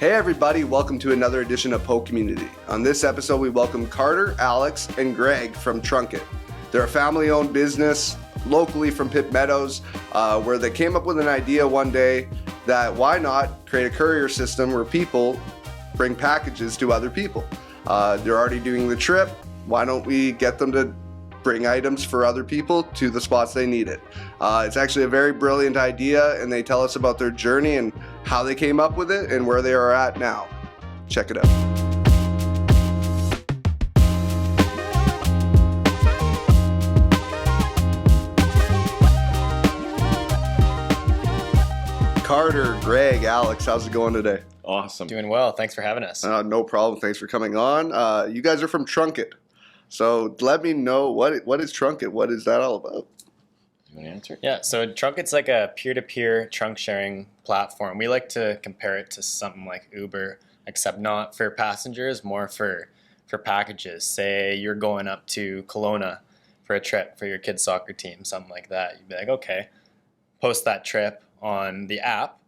Hey everybody, welcome to another edition of PoCommunity. On this episode, we welcome Carter, Alex, and Greg from Trunkit. They're a family-owned business locally from Pitt Meadows, where they came up with an idea one day that why not create a courier system where people bring packages to other people. They're already doing the trip. Why don't we get them to bring items for other people to the spots they need it? It's actually a very brilliant idea, and they tell us about their journey and how they came up with it and where they are at now. Check it out. Carter, Greg, Alex, how's it going today? Awesome. Doing well. Thanks for having us. No problem. Thanks for coming on. You guys are from Trunkit. So let me know, what is Trunkit? What is that all about? You want to answer? Yeah, so Trunkit's like a peer-to-peer trunk sharing platform. We like to compare it to something like Uber, except not for passengers, more for packages. Say you're going up to Kelowna for a trip for your kid's soccer team, something like that. You'd be like, okay, post that trip on the app,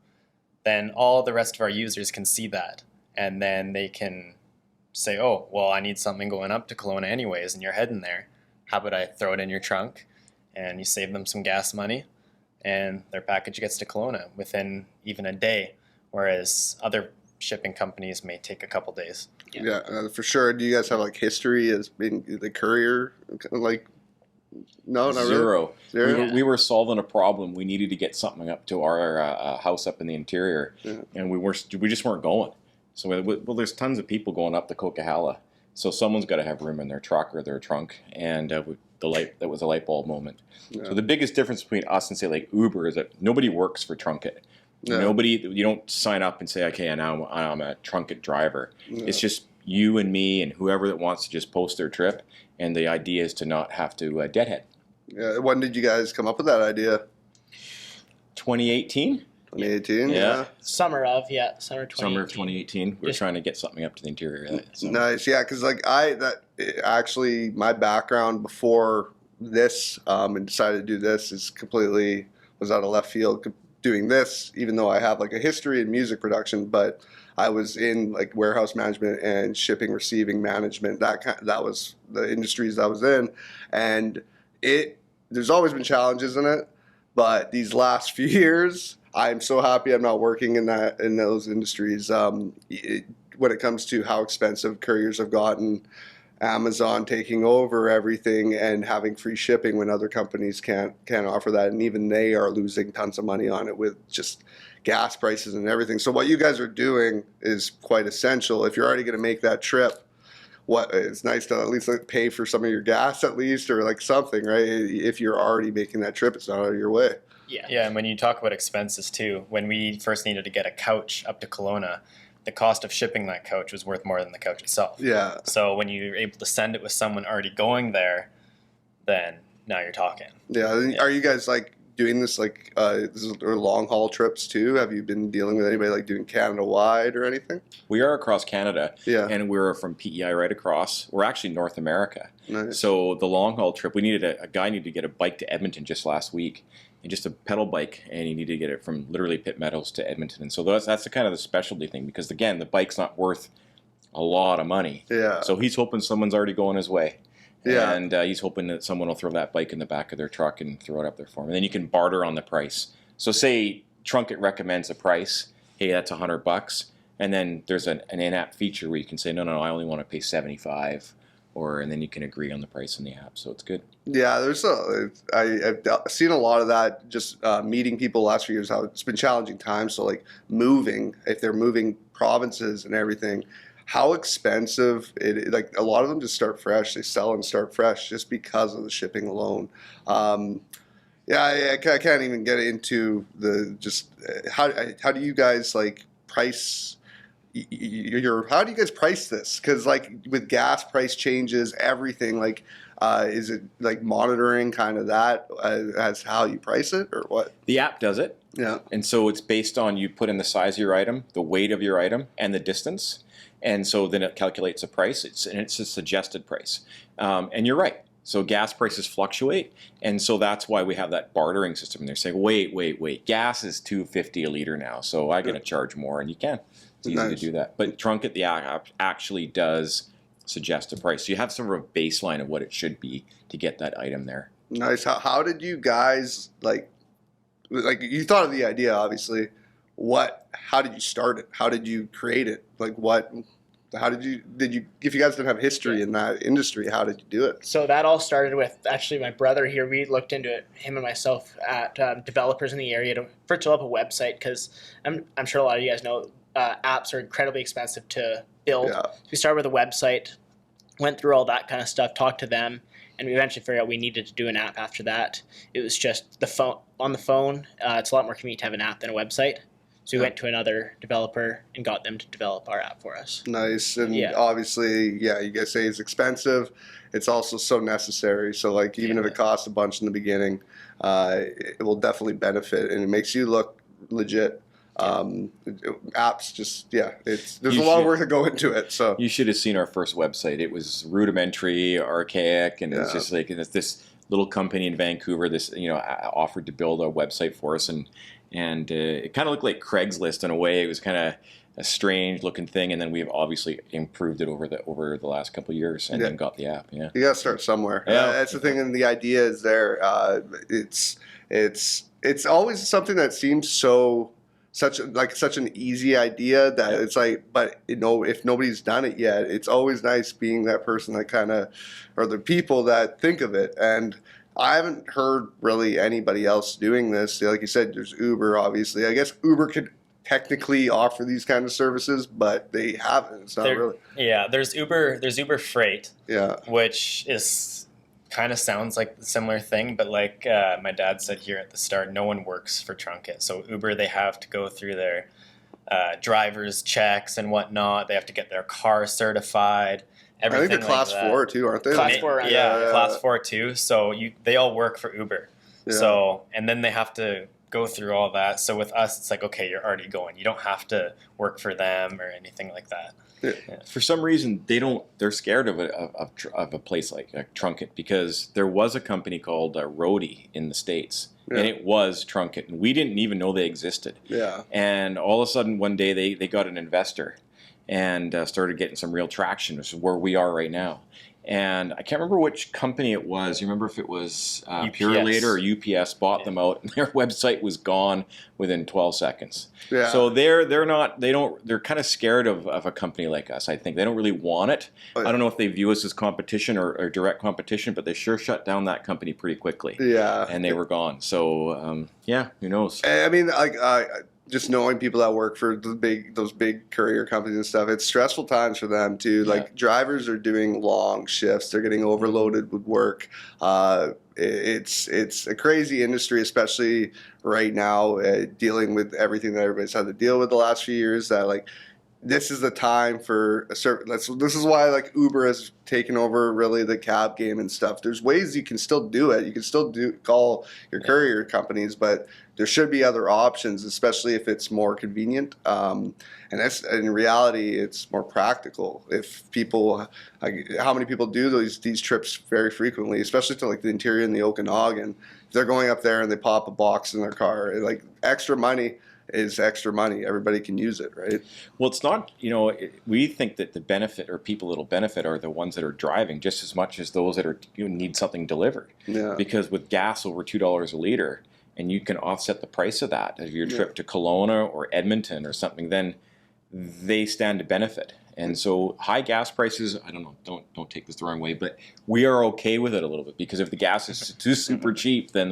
then all the rest of our users can see that, and then they can say, oh, well, I need something going up to Kelowna anyways, and you're heading there. How about I throw it in your trunk, and you save them some gas money, and their package gets to Kelowna within even a day, whereas other shipping companies may take a couple days. Yeah, for sure. Do you guys have like history as being the courier? Like, no, not Zero. Really. Zero? We were solving a problem. We needed to get something up to our house up in the interior, and we just weren't going. So there's tons of people going up the Coquihalla, so someone's got to have room in their truck or their trunk, and that was a light bulb moment. Yeah. So the biggest difference between us and say like Uber is that nobody works for Trunkit. Yeah. You don't sign up and say, okay, now I'm a Trunkit driver. Yeah. It's just you and me and whoever that wants to just post their trip, and the idea is to not have to deadhead. Yeah. When did you guys come up with that idea? 2018. 2018, yeah. Summer of 2018. Summer of 2018. We were trying to get something up to the interior. Nice, yeah, because like actually my background before this and decided to do this was out of left field doing this, even though I have like a history in music production, but I was in like warehouse management and shipping, receiving management. That was the industries I was in, and there's always been challenges in it, but these last few years, I'm so happy I'm not working in those industries. When it comes to how expensive couriers have gotten, Amazon taking over everything and having free shipping when other companies can't offer that, and even they are losing tons of money on it with just gas prices and everything. So what you guys are doing is quite essential. If you're already going to make that trip, it's nice to at least pay for some of your gas at least, or like something, right? If you're already making that trip, it's not out of your way. Yeah, and when you talk about expenses too, when we first needed to get a couch up to Kelowna, the cost of shipping that couch was worth more than the couch itself. Yeah. So when you're able to send it with someone already going there, then now you're talking. Yeah. Are you guys like doing this like long haul trips too? Have you been dealing with anybody like doing Canada wide or anything? We are across Canada, and we're from PEI right across. We're actually North America. Nice. So the long haul trip, we needed a guy needed to get a bike to Edmonton just last week, and just a pedal bike, and he needed to get it from literally Pitt Meadows to Edmonton. And so that's the kind of the specialty thing, because again, the bike's not worth a lot of money. Yeah. So he's hoping someone's already going his way. Yeah. And he's hoping that someone will throw that bike in the back of their truck and throw it up there for him. And then you can barter on the price. So say Trunkit recommends a price, hey, that's $100, and then there's an in-app feature where you can say, no, I only want to pay $75, and then you can agree on the price in the app. So it's good. Yeah, I've seen a lot of that, just meeting people the last few years, how it's been challenging times. So like if they're moving provinces and everything, how expensive like a lot of them just start fresh. They sell and start fresh just because of the shipping alone. I can't even get into how do you guys like price how do you guys price this? Because like with gas price changes, everything, like is it like monitoring kind of that as how you price it, or what? The app does it. Yeah. And so it's based on, you put in the size of your item, the weight of your item, and the distance. And so then it calculates a price. It's a suggested price. And you're right. So gas prices fluctuate, and so that's why we have that bartering system. And they're saying, wait, gas is $2.50 a liter now, so I'm going to charge more, and you can. It's easy to do that. But Trunkit, the app, actually does suggest a price. So you have sort of a baseline of what it should be to get that item there. Nice. How did you guys like you thought of the idea, obviously. How did you start it? How did you create it? Like how did you, if you guys didn't have history in that industry, how did you do it? So that all started with actually my brother here. We looked into it, him and myself, at developers in the area to develop a website, because I'm sure a lot of you guys know apps are incredibly expensive to build. Yeah. So we started with a website, went through all that kind of stuff, talked to them, and we eventually figured out we needed to do an app after that. It was just the phone. On the phone, it's a lot more convenient to have an app than a website. So we went to another developer and got them to develop our app for us. Nice. And obviously, you guys say it's expensive. It's also so necessary. So like even if it costs a bunch in the beginning, it will definitely benefit, and it makes you look legit. Apps just there's a lot of work to go into it. So you should have seen our first website. It was rudimentary, archaic, and it's just like this little company in Vancouver. This offered to build a website for us, and it kind of looked like Craigslist in a way. It was kind of a strange looking thing, and then we've obviously improved it over the last couple of years, and then got the app. Yeah, you gotta start somewhere. That's the thing, and the idea is there. It's always something that seems such an easy idea that it's like, but if nobody's done it yet, it's always nice being that person that kind of, or the people that think of it. And I haven't heard really anybody else doing this. Like you said, there's Uber, obviously. I guess Uber could technically offer these kind of services, but they haven't. It's not really. Yeah, there's Uber Freight. Yeah. Which is kind of sounds like a similar thing, but like my dad said here at the start, no one works for Trunkit. So Uber, they have to go through their driver's checks and whatnot. They have to get their car certified. I think they're class 4 too, aren't they? Class 4, right? Yeah, class 4 too. So they all work for Uber. Yeah. So, and then they have to go through all that. So with us, it's like, okay, you're already going. You don't have to work for them or anything like that. Yeah. For some reason, they're scared of a place like Trunkit, because there was a company called Roadie in the States. Yeah. And it was Trunkit, and we didn't even know they existed. Yeah. And all of a sudden, one day, they got an investor and started getting some real traction, which is where we are right now. And I can't remember which company it was. You remember if it was Purelator or UPS bought them out, and their website was gone within 12 seconds. Yeah. So they're kind of scared of a company like us. I think they don't really want it. Oh, yeah. I don't know if they view us as competition or direct competition, but they sure shut down that company pretty quickly. Yeah. And they were gone. So who knows? I mean, just knowing people that work for those big courier companies and stuff, it's stressful times for them too. Yeah. Like drivers are doing long shifts; they're getting overloaded with work. It's a crazy industry, especially right now, dealing with everything that everybody's had to deal with the last few years. That this is the time for a service. This is why Uber has taken over really the cab game and stuff. There's ways you can still do it. You can still call your courier companies, but there should be other options, especially if it's more convenient. And that's, in reality, it's more practical. If people, how many people do these trips very frequently, especially to the interior and the Okanagan? If they're going up there and they pop a box in their car, extra money is extra money. Everybody can use it, right? Well, it's not, we think that the benefit, or people that'll benefit, are the ones that are driving just as much as those that need something delivered. Yeah. Because with gas over $2 a liter, and you can offset the price of that of your trip to Kelowna or Edmonton or something, then they stand to benefit. And so high gas prices, I don't know, don't take this the wrong way, but we are okay with it a little bit, because if the gas is too super cheap, then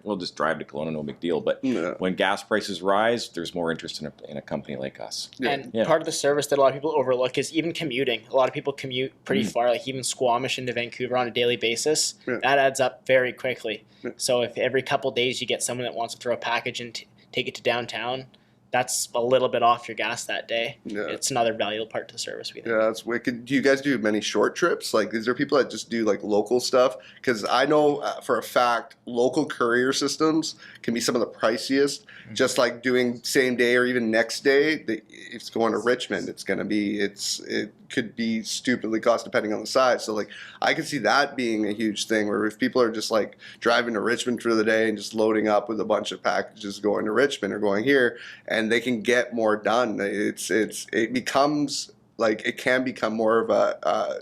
we'll just drive to Kelowna, no big deal. But when gas prices rise, there's more interest in a company like us. Yeah. And part of the service that a lot of people overlook is even commuting. A lot of people commute pretty far, like even Squamish into Vancouver on a daily basis. Yeah. That adds up very quickly. Yeah. So if every couple days you get someone that wants to throw a package and take it to downtown, that's a little bit off your gas that day. Yeah. It's another valuable part to the service, we think. Yeah, that's wicked. Do you guys do many short trips? Is there people that just do local stuff? Because I know for a fact local courier systems can be some of the priciest. Mm-hmm. Just doing same day or even next day, if it's going to Richmond, it's going to be it could be stupidly cost depending on the size. So I could see that being a huge thing, where if people are just driving to Richmond for the day and just loading up with a bunch of packages going to Richmond or going here, and and they can get more done. It becomes like, it can become more of a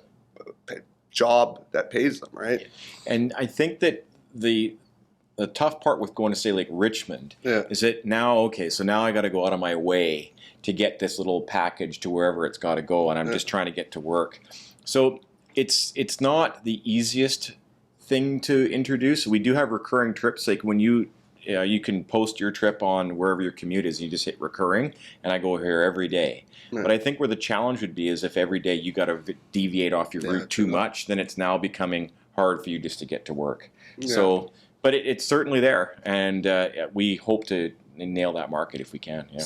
job that pays them, right? And I think that the tough part with going to, say, like Richmond, is that now, okay, so now I got to go out of my way to get this little package to wherever it's got to go, and I'm just trying to get to work. So it's not the easiest thing to introduce. We do have recurring trips, like when you can post your trip on wherever your commute is, and you just hit recurring, and I go here every day. But I think where the challenge would be is if every day you got to deviate off your route too much, then it's now becoming hard for you just to get to work. So, but it's certainly there, and we hope to nail that market if we can. Yeah.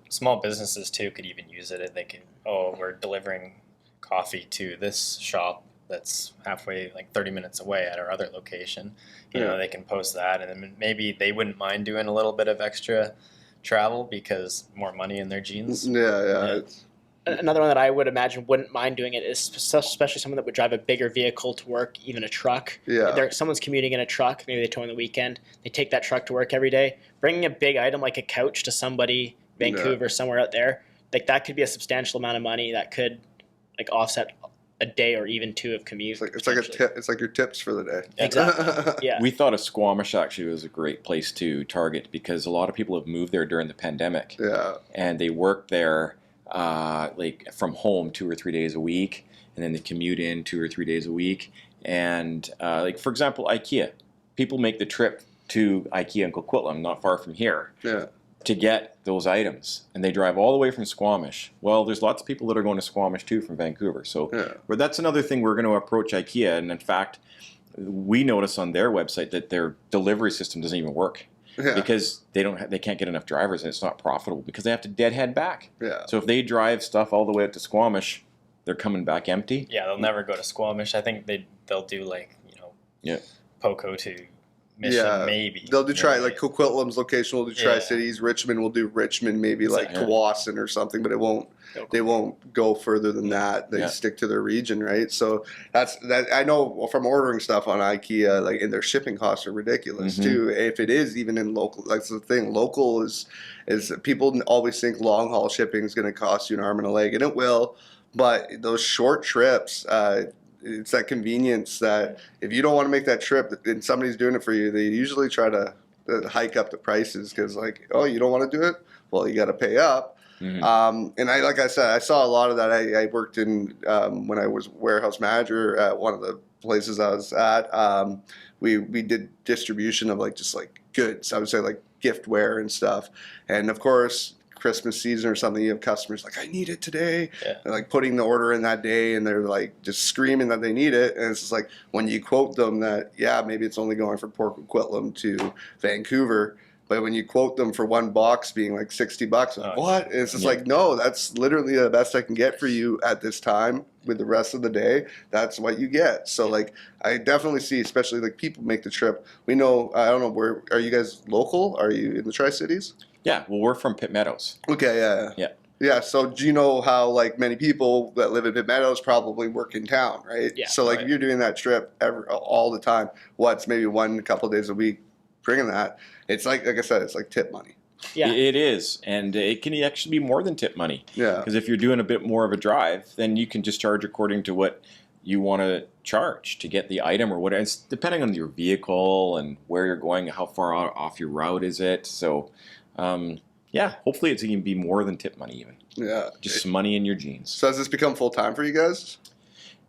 Small businesses too could even use it. They can, we're delivering coffee to this shop that's halfway, like 30 minutes away at our other location. You know, they can post that, and then maybe they wouldn't mind doing a little bit of extra travel because more money in their jeans. Another one that I would imagine wouldn't mind doing it is especially someone that would drive a bigger vehicle to work, even a truck. Someone's commuting in a truck, maybe they tow on the weekend, they take that truck to work every day. Bringing a big item like a couch to somebody, Vancouver, somewhere out there, like that could be a substantial amount of money that could like offset a day or even two of commute. It's like a tip. It's like your tips for the day. Exactly. Yeah. We thought of Squamish actually was a great place to target because a lot of people have moved there during the pandemic. And they work there like from home 2 or 3 days a week, and then they commute in 2 or 3 days a week. And like for example, IKEA. People make the trip to IKEA in Coquitlam, not far from here. To get those items, and they drive all the way from Squamish. Well, there's lots of people that are going to Squamish too from Vancouver. So but that's another thing we're going to approach IKEA, and in fact, we notice on their website that their delivery system doesn't even work because they can't get enough drivers, and it's not profitable because they have to deadhead back. So if they drive stuff all the way up to Squamish, they're coming back empty. Yeah, they'll never go to Squamish. I think they'll do like Poco to Mission, maybe. They'll do like Coquitlam's location will do Tri-Cities. Richmond will do Richmond, maybe like Tawasin or something, but they won't go further than that. They stick to their region, right? So that's that. I know from ordering stuff on IKEA, like, and their shipping costs are ridiculous too. If it is even in local, like, that's the thing. Local is people always think long haul shipping is going to cost you an arm and a leg, and it will. But those short trips, it's that convenience that if you don't want to make that trip and somebody's doing it for you, they usually try to hike up the prices because, like, oh, you don't want to do it? Well, you got to pay up. And like I said, I saw a lot of that. I worked in when I was warehouse manager at one of the places I was at. We did distribution of just goods. I would say like giftware and stuff. And of course, Christmas season or something, you have customers like, I need it today. They're like putting the order in that day, and they're like just screaming that they need it. And it's just like when you quote them that, maybe it's only going from Port Coquitlam to Vancouver, but when you quote them for one box being like $60, like, what? And it's just like, no, that's literally the best I can get for you at this time. With the rest of the day, that's what you get. So like, I definitely see, especially like people make the trip. We know, I don't know, where are you guys local? Are you in the Tri-Cities? Yeah, well, we're from Pitt Meadows. Okay, yeah. So do you know how like many people that live in Pitt Meadows probably work in town, right? So like if you're doing that trip all the time, what's maybe a couple of days a week, bringing that, it's like I said, it's like tip money. It is, and it can actually be more than tip money. Because if you're doing a bit more of a drive, then you can just charge according to what you want to charge to get the item or whatever. It's depending on your vehicle and where you're going, how far off your route is it. So. Hopefully it's going to be more than tip money even. Just some money in your jeans. So has this become full time for you guys?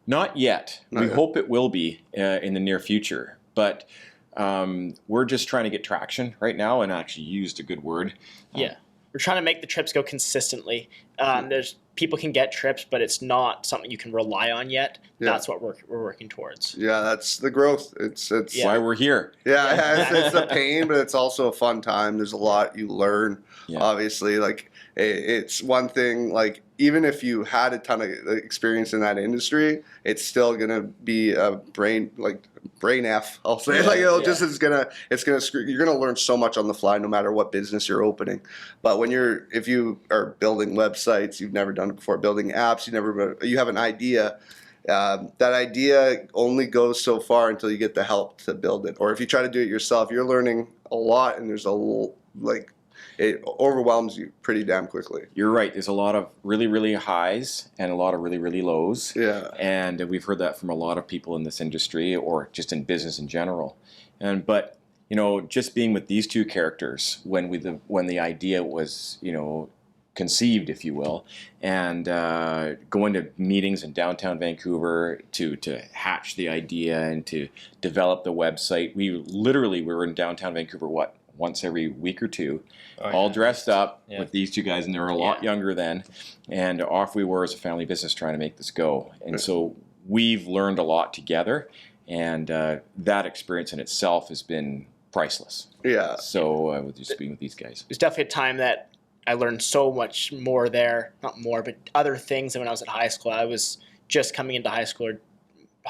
Not yet. We hope it will be in the near future. But we're just trying to get traction right now, and actually used a good word. We're trying to make the trips go consistently. There's people can get trips, but it's not something you can rely on yet. That's what we're working towards. That's the growth. It's why we're here. It's a pain, but it's also a fun time. There's a lot you learn. Obviously, like it's one thing. Like even if you had a ton of experience in that industry, it's still gonna be a brain F. I'll say it's gonna screw. You're gonna learn so much on the fly, no matter what business you're opening. But if you are building websites you've never done before, building apps you have an idea. That idea only goes so far until you get the help to build it. Or if you try to do it yourself, you're learning a lot, and there's it overwhelms you pretty damn quickly. You're right. There's a lot of really, really highs and a lot of really, really lows. Yeah. And we've heard that from a lot of people in this industry or just in business in general. But just being with these two characters when the idea was, conceived, if you will, and going to meetings in downtown Vancouver to hatch the idea and to develop the website. We were in downtown Vancouver, once every week or two, all dressed up with these two guys, and they were a lot younger then, and off we were as a family business trying to make this go. And so we've learned a lot together, and that experience in itself has been priceless. Yeah. So with just being with these guys. There's definitely a time that I learned so much more there, not more, but other things than when I was at high school. I was just coming into high school, or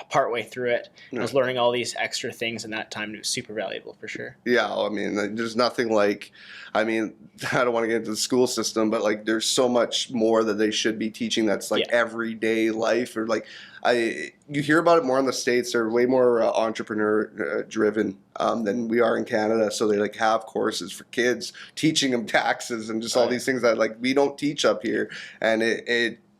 partway through it. I was learning all these extra things in that time, and it was super valuable for sure. Yeah, I mean, there's nothing like, I don't want to get into the school system, but like there's so much more that they should be teaching that's like everyday life, or like you hear about it more in the States. They're way more entrepreneur driven than we are in Canada. So they like have courses for kids, teaching them taxes and just all these things that like we don't teach up here. And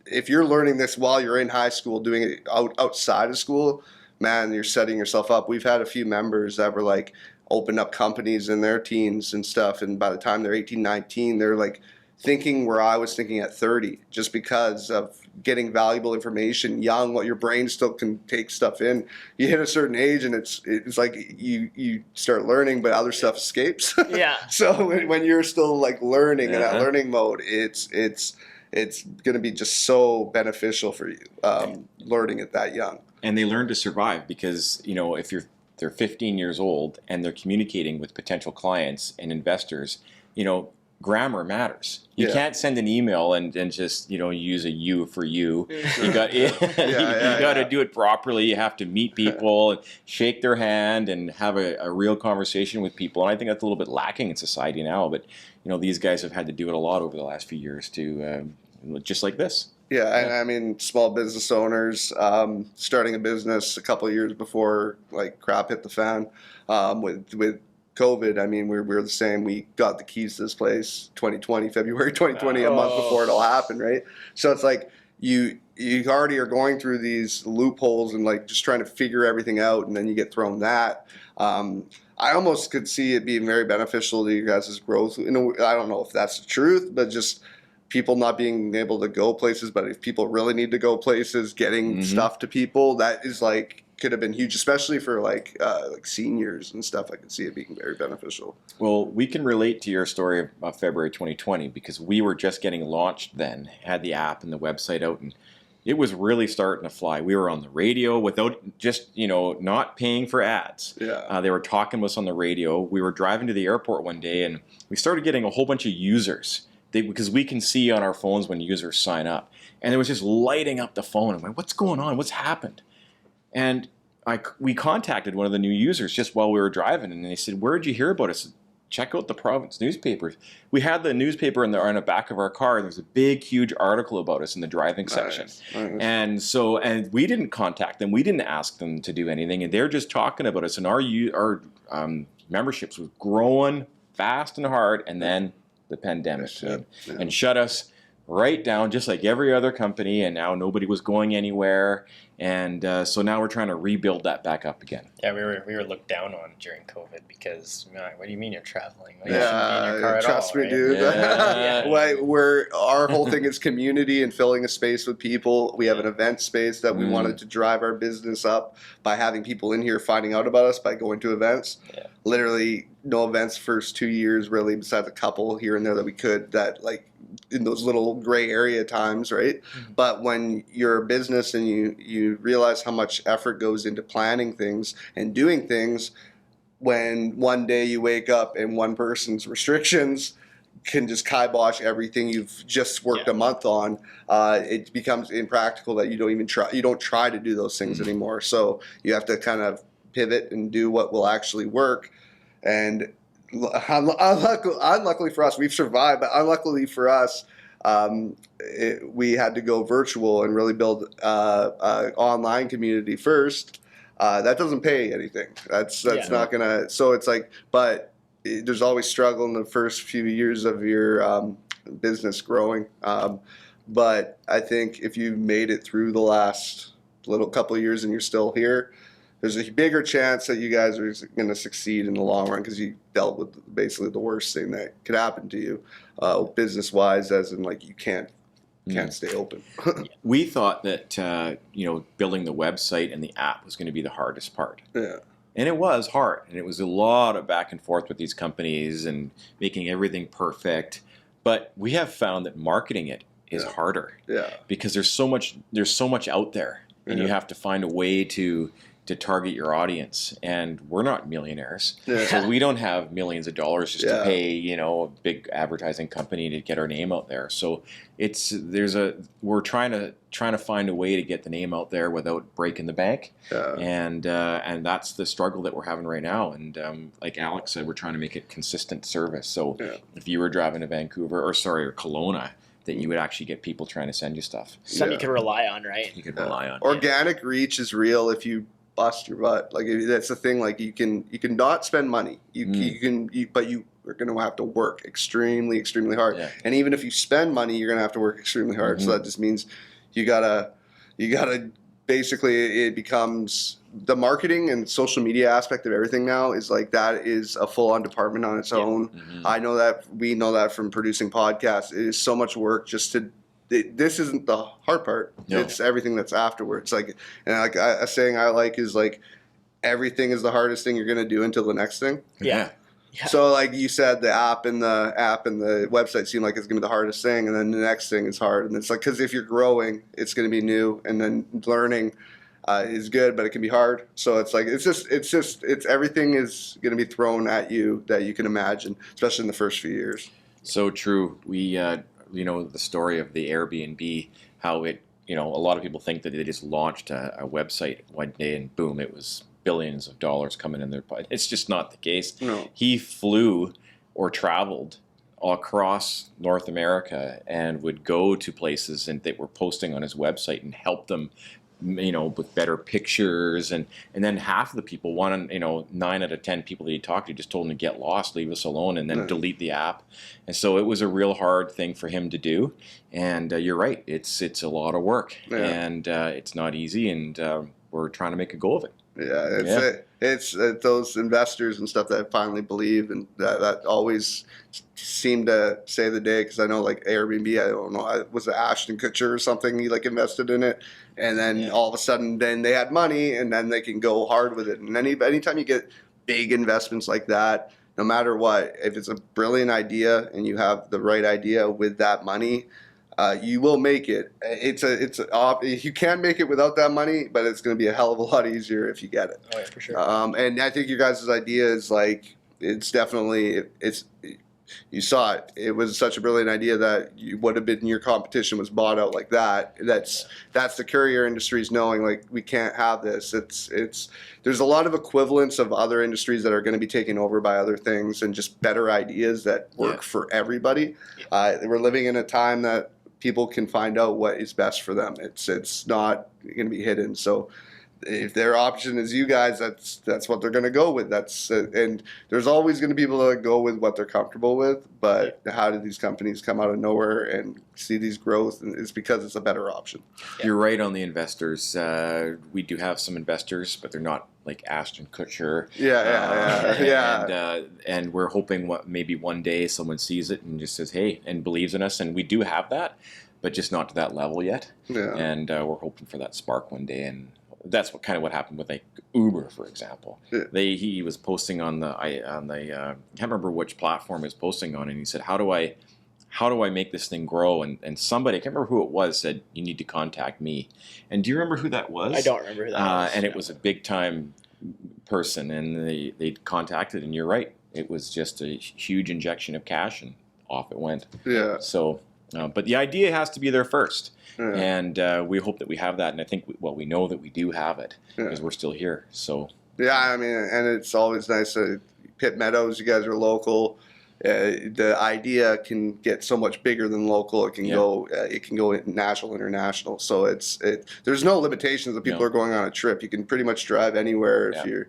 if you're learning this while you're in high school, doing it outside of school, man, you're setting yourself up. We've had a few members that were like opened up companies in their teens and stuff, and by the time they're 18, 19, they're like thinking where I was thinking at 30, just because of getting valuable information young, while your brain still can take stuff in. You hit a certain age and it's like you start learning, but other stuff escapes. Yeah. So when you're still like learning in that learning mode, it's going to be just so beneficial for you learning it that young. And they learn to survive because, if they're 15 years old and they're communicating with potential clients and investors, grammar matters. You can't send an email and just, use a you for you. You got to do it properly. You have to meet people and shake their hand and have a real conversation with people. And I think that's a little bit lacking in society now. But, these guys have had to do it a lot over the last few years to just like this. Yeah, and I mean, small business owners starting a business a couple of years before like crap hit the fan with COVID. I mean, we're the same. We got the keys to this place February 2020, a month before it all happened, right? So it's like you already are going through these loopholes and like just trying to figure everything out, and then you get thrown that. I almost could see it being very beneficial to you guys' growth. I don't know if that's the truth, but just people not being able to go places, but if people really need to go places, getting stuff to people, that is like could have been huge, especially for like seniors and stuff. I could see it being very beneficial. Well, we can relate to your story of February 2020 because we were just getting launched then, had the app and the website out, and it was really starting to fly. We were on the radio without just, not paying for ads. Yeah. They were talking to us on the radio. We were driving to the airport one day and we started getting a whole bunch of users. Because we can see on our phones when users sign up. And it was just lighting up the phone. I'm like, what's going on? What's happened? And we contacted one of the new users just while we were driving. And they said, where did you hear about us? Check out the province newspapers. We had the newspaper on the back of our car. And there was a big, huge article about us in the driving section. Nice. And we didn't contact them. We didn't ask them to do anything. And they're just talking about us. And our memberships was growing fast and hard. And then the pandemic came and shut us right down, just like every other company, and now nobody was going anywhere, and so now we're trying to rebuild that back up again. Yeah, we were looked down on during COVID because what do you mean you're traveling? Like, you shouldn't be in your car at trust all, me, right? dude. Our whole thing is community and filling a space with people. We have an event space that we wanted to drive our business up by having people in here finding out about us by going to events. Yeah. Literally no events first 2 years really, besides a couple here and there that we could, that like in those little gray area times, right? Mm-hmm. But when you're a business and you realize how much effort goes into planning things and doing things, when one day you wake up and one person's restrictions can just kibosh everything you've just worked a month on, it becomes impractical that you don't try to do those things anymore. So you have to kind of pivot and do what will actually work. And unluckily for us, we've survived, but unluckily for us, we had to go virtual and really build an online community first. That doesn't pay anything. That's not gonna. So it's like, but there's always struggle in the first few years of your business growing. But I think if you made it through the last little couple of years and you're still here, there's a bigger chance that you guys are going to succeed in the long run because you dealt with basically the worst thing that could happen to you, business-wise, as in like you can't stay open. We thought that building the website and the app was going to be the hardest part. Yeah. And it was hard, and it was a lot of back and forth with these companies and making everything perfect. But we have found that marketing it is harder. Yeah. Because there's so much out there, and you have to find a way to target your audience. And we're not millionaires, so we don't have millions of dollars just to pay a big advertising company to get our name out there. So we're trying to find a way to get the name out there without breaking the bank. And that's the struggle that we're having right now. And like Alex said, we're trying to make it consistent service. So if you were driving to Vancouver or Kelowna, that you would actually get people trying to send you stuff. Something you can rely on, right? You could rely on. Organic reach is real if you bust your butt. Like that's the thing. Like you can not spend money. But you are going to have to work extremely, extremely hard. Yeah. And even if you spend money, you're going to have to work extremely hard. So that just means you gotta basically, it becomes the marketing and social media aspect of everything now is like that is a full-on department on its own. I know that, we know that from producing podcasts. It is so much work just to. This isn't the hard part. No. It's everything that's afterwards. Like, and like a saying I like is like, everything is the hardest thing you're gonna do until the next thing. Yeah. So like you said, the app and the website seem like it's gonna be the hardest thing, and then the next thing is hard. And it's like, because if you're growing, it's gonna be new, and then learning is good, but it can be hard. So it's like it's everything is gonna be thrown at you that you can imagine, especially in the first few years. So true. We. The story of the Airbnb, how it, a lot of people think that they just launched a website one day and boom, it was billions of dollars coming in their pocket. It's just not the case. No. He flew or traveled all across North America and would go to places and they were posting on his website and help them, with better pictures, and then half of the people, 9 out of 10 people that he talked to just told him to get lost, leave us alone, and then delete the app. And so it was a real hard thing for him to do. And you're right, it's a lot of work, and it's not easy, and we're trying to make a go of it. It's those investors and stuff that finally believe, and that always seem to save the day. Because I know like Airbnb, I don't know, was it Ashton Kutcher or something? He like invested in it, and then all of a sudden, then they had money, and then they can go hard with it. And anytime you get big investments like that, no matter what, if it's a brilliant idea and you have the right idea with that money, you will make it. You can make it without that money, but it's going to be a hell of a lot easier if you get it. Oh yeah, for sure. And I think your guys' idea is like, you saw it. It was such a brilliant idea that you would have been, your competition was bought out like that. That's the courier industries knowing like we can't have this. There's a lot of equivalents of other industries that are going to be taken over by other things and just better ideas that work for everybody. We're living in a time that people can find out what is best for them. It's not going to be hidden. So if their option is you guys, that's what they're going to go with. And there's always going to be people that go with what they're comfortable with. But how do these companies come out of nowhere and see these growth? And it's because it's a better option. You're right on the investors. We do have some investors, but they're not like Ashton Kutcher. And we're hoping maybe one day someone sees it and just says, hey, and believes in us. And we do have that, but just not to that level yet. Yeah. And we're hoping for that spark one day. And that's what happened with like Uber, for example. Yeah. He was posting on the I can't remember which platform he was posting on, and he said, how do I make this thing grow? And somebody, I can't remember who it was, said, you need to contact me. And do you remember who that was? I don't remember who that was. And it was a big time person, and they contacted, and you're right, it was just a huge injection of cash, and off it went. Yeah. So, but the idea has to be there first. Yeah. And we hope that we have that, and I think we know that we do have it because we're still here. So I mean, and it's always nice. Pitt Meadows, you guys are local. The idea can get so much bigger than local. It can go. It can go national, international. So there's no limitations that people are going on a trip. You can pretty much drive anywhere if you're.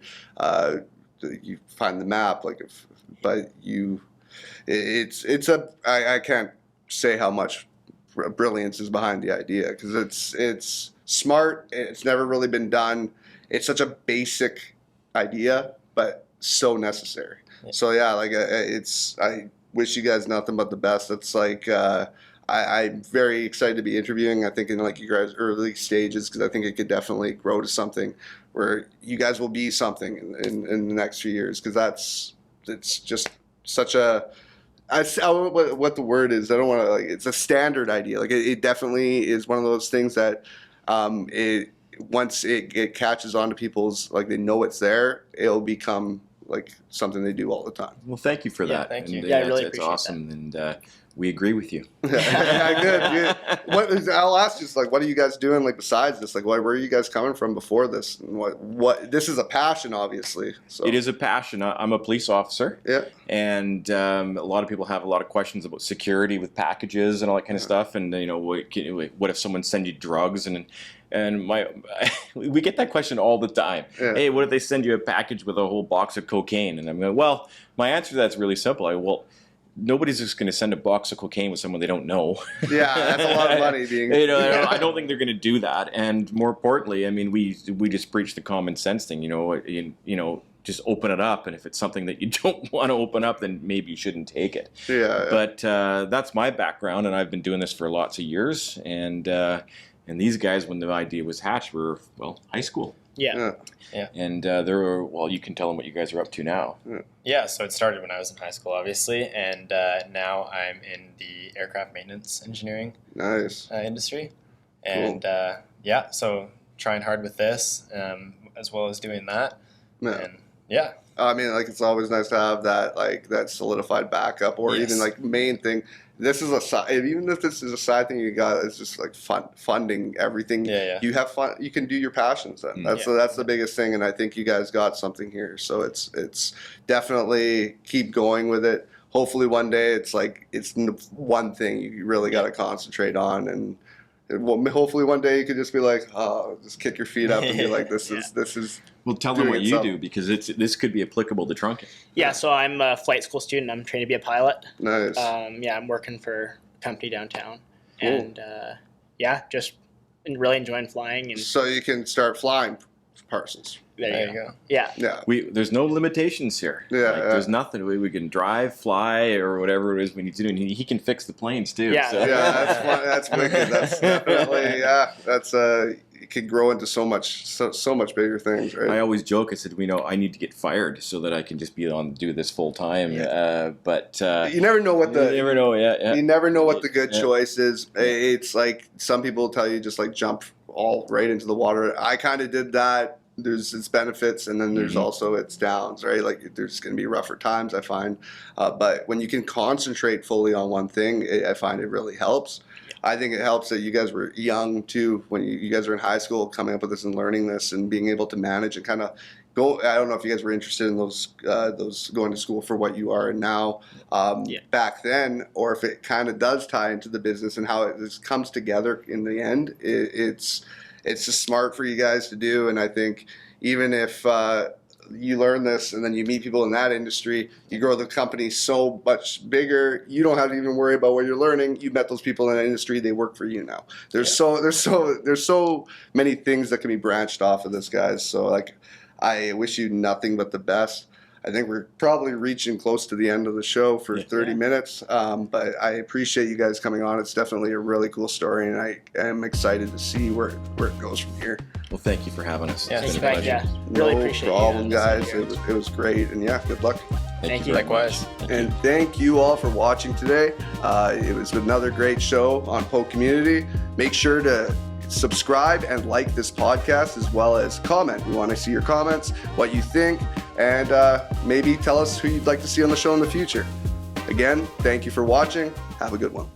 you find the map, like but I can't say how much brilliance is behind the idea, because it's smart. It's never really been done. It's such a basic idea, but so necessary. So yeah, like I wish you guys nothing but the best. It's like I'm very excited to be interviewing. I think in like you guys' early stages, because I think it could definitely grow to something where you guys will be something in the next few years. Because it's just such a I don't know what the word is. I don't want to like. It's a standard idea. Like it definitely is one of those things that once it catches on to people's, like they know it's there, it'll become like something they do all the time. Well, thank you for that. Thank you. And, Yeah, I really it's appreciate awesome, and we agree with you. Yeah, good. I'll ask just like, what are you guys doing like besides this? Like, where are you guys coming from before this? And what this is a passion, obviously. So It is a passion. I'm a police officer. Yeah. And a lot of people have a lot of questions about security with packages and all that kind of stuff. And what if someone sends you drugs? And we get that question all the time. Yeah. Hey, what if they send you a package with a whole box of cocaine? And I'm going, well, my answer to that's really simple. Nobody's just going to send a box of cocaine with someone they don't know. Yeah, that's a lot of money being. I don't think they're going to do that. And more importantly, I mean, we just preach the common sense thing. Just open it up, and if it's something that you don't want to open up, then maybe you shouldn't take it. Yeah. But that's my background, and I've been doing this for lots of years. And these guys, when the idea was hatched, were high school. Yeah. And you can tell them what you guys are up to now. Yeah, so it started when I was in high school, obviously, and now I'm in the aircraft maintenance engineering Nice. industry. And so trying hard with this as well as doing that. Yeah. And yeah. I mean, like, it's always nice to have that solidified backup, or Yes. even like main thing. This is a side, even if this is a side thing you got, it's just like funding everything. Yeah. You have fun. You can do your passions then. That's the biggest thing, and I think you guys got something here. So it's definitely keep going with it. Hopefully one day it's one thing you really got to concentrate on, and hopefully one day you could just be like, just kick your feet up and be like, this is. Well, tell them what you do, because this could be applicable to Trunkit. Yeah, so I'm a flight school student. I'm trained to be a pilot. Nice. I'm working for a company downtown. Cool. And just really enjoying flying. And So you can start flying parcels. There you go. Yeah. Yeah. There's no limitations here. Yeah, There's nothing. We can drive, fly, or whatever it is we need to do. And he can fix the planes too. Yeah. So. Yeah, that's fun. That's wicked. That's definitely that's it could grow into so much bigger things, right? I always joke. I said, I need to get fired so that I can just do this full time. But you never know what you never know. Yeah. you never know what the good choice is. It's like some people tell you just like jump all right into the water. I kind of did that. There's its benefits, and then there's also its downs, right? Like there's going to be rougher times, I find. But when you can concentrate fully on one thing, I find it really helps. I think it helps that you guys were young too, when you guys were in high school, coming up with this and learning this and being able to manage and kind of go. I don't know if you guys were interested in those going to school for what you are now back then, or if it kind of does tie into the business and how it just comes together in the end. It's just smart for you guys to do, and I think even if you learn this and then you meet people in that industry, you grow the company so much bigger. You don't have to even worry about what you're learning. You met those people in that industry; they work for you now. There's so many things that can be branched off of this, guys. So like, I wish you nothing but the best. I think we're probably reaching close to the end of the show for 30 minutes, but I appreciate you guys coming on. It's definitely a really cool story, and I am excited to see where it goes from here. Well, thank you for having us. Yeah, It's Thank been a you, pleasure. really No appreciate problem, you. guys. It was great, and good luck. Thank you. very Likewise. much. And thank you all for watching today. It was another great show on PoCommunity. Make sure to subscribe and like this podcast, as well as comment. We want to see your comments, what you think, and maybe tell us who you'd like to see on the show in the future. Again, thank you for watching. Have a good one.